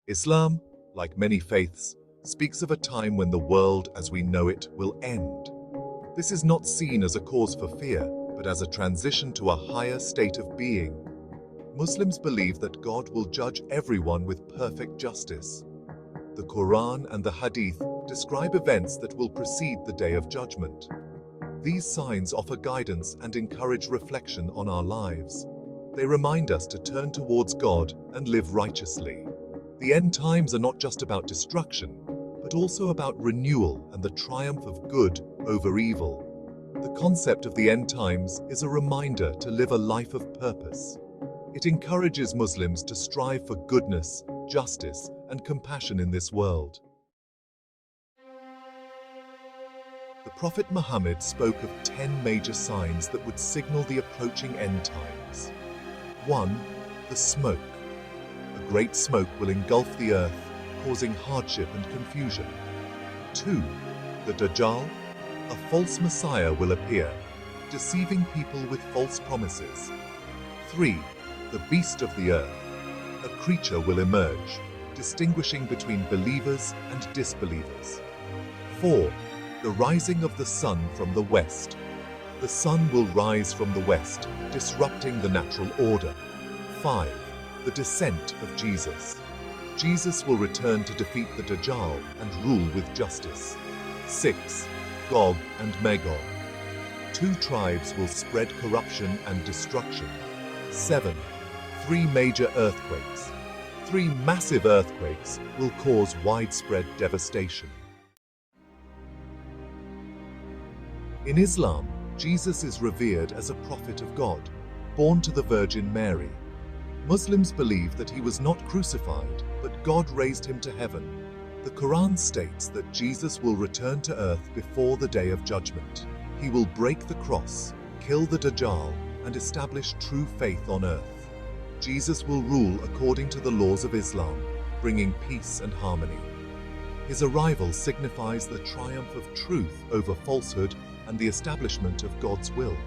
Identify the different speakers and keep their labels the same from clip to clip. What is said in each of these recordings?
Speaker 1: Islam, like many faiths, speaks of a time when the world as we know it will end. This is not seen as a cause for fear, but as a transition to a higher state of being. Muslims believe that God will judge everyone with perfect justice. The Qur'an and the Hadith describe events that will precede the Day of Judgment. These signs offer guidance and encourage reflection on our lives. They remind us to turn towards God and live righteously. The end times are not just about destruction, but also about renewal and the triumph of good over evil. The concept of the end times is a reminder to live a life of purpose. It encourages Muslims to strive for goodness, justice, and compassion in this world. The Prophet Muhammad spoke of 10 major signs that would signal the approaching end times. 1. The smoke. A great smoke will engulf the earth, causing hardship and confusion. 2. The Dajjal. A false messiah will appear, deceiving people with false promises. 3. The beast of the earth. A creature will emerge, distinguishing between believers and disbelievers. 4. The rising of the sun from the west. The sun will rise from the west, disrupting the natural order. 5. The descent of Jesus. Jesus will return to defeat the Dajjal and rule with justice. 6. Gog and Magog. 2 tribes will spread corruption and destruction. 7. 3 major earthquakes. 3 massive earthquakes will cause widespread devastation. In Islam, Jesus is revered as a prophet of God, born to the Virgin Mary. Muslims believe that he was not crucified, but God raised him to heaven. The Quran states that Jesus will return to earth before the Day of Judgment. He will break the cross, kill the Dajjal, and establish true faith on earth. Jesus will rule according to the laws of Islam, bringing peace and harmony. His arrival signifies the triumph of truth over falsehood and the establishment of God's will.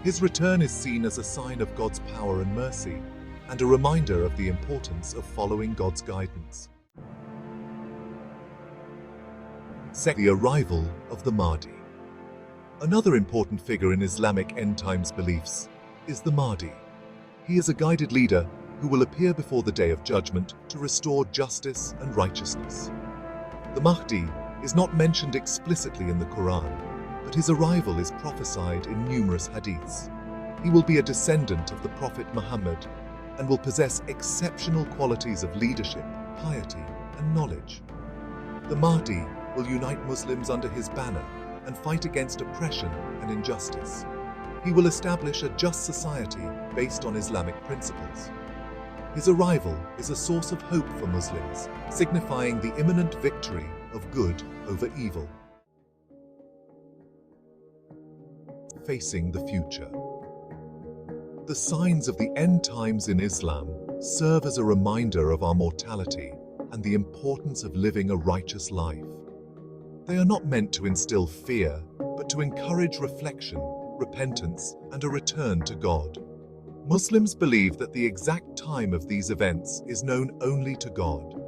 Speaker 1: His return is seen as a sign of God's power and mercy, and a reminder of the importance of following God's guidance. The arrival of the Mahdi. Another important figure in Islamic end times beliefs is the Mahdi. He is a guided leader who will appear before the Day of Judgment to restore justice and righteousness. The Mahdi is not mentioned explicitly in the Quran, but his arrival is prophesied in numerous hadiths. He will be a descendant of the Prophet Muhammad and will possess exceptional qualities of leadership, piety, and knowledge. The Mahdi will unite Muslims under his banner and fight against oppression and injustice. He will establish a just society based on Islamic principles. His arrival is a source of hope for Muslims, signifying the imminent victory of good over evil. Facing the future. The signs of the end times in Islam serve as a reminder of our mortality and the importance of living a righteous life. They are not meant to instill fear, but to encourage reflection, repentance, and a return to God. Muslims believe that the exact time of these events is known only to God.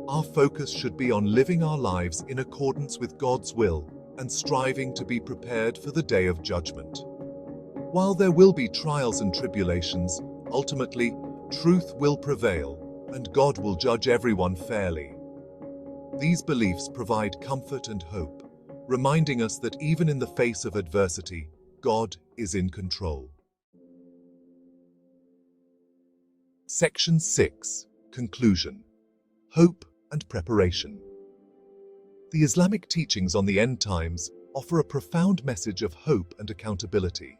Speaker 1: Our focus should be on living our lives in accordance with God's will and striving to be prepared for the Day of Judgment. While there will be trials and tribulations, ultimately, truth will prevail and God will judge everyone fairly. These beliefs provide comfort and hope, reminding us that even in the face of adversity, God is in control. Section 6. Conclusion. Hope and preparation. The Islamic teachings on the end times offer a profound message of hope and accountability.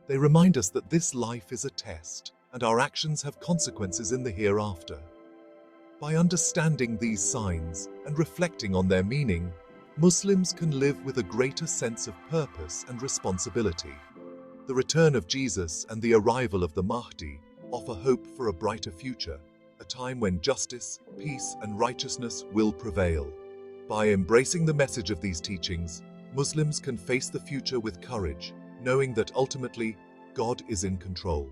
Speaker 1: They remind us that this life is a test, and our actions have consequences in the hereafter. By understanding these signs and reflecting on their meaning, Muslims can live with a greater sense of purpose and responsibility. The return of Jesus and the arrival of the Mahdi offer hope for a brighter future, a time when justice, peace, and righteousness will prevail. By embracing the message of these teachings, Muslims can face the future with courage, knowing that ultimately God is in control.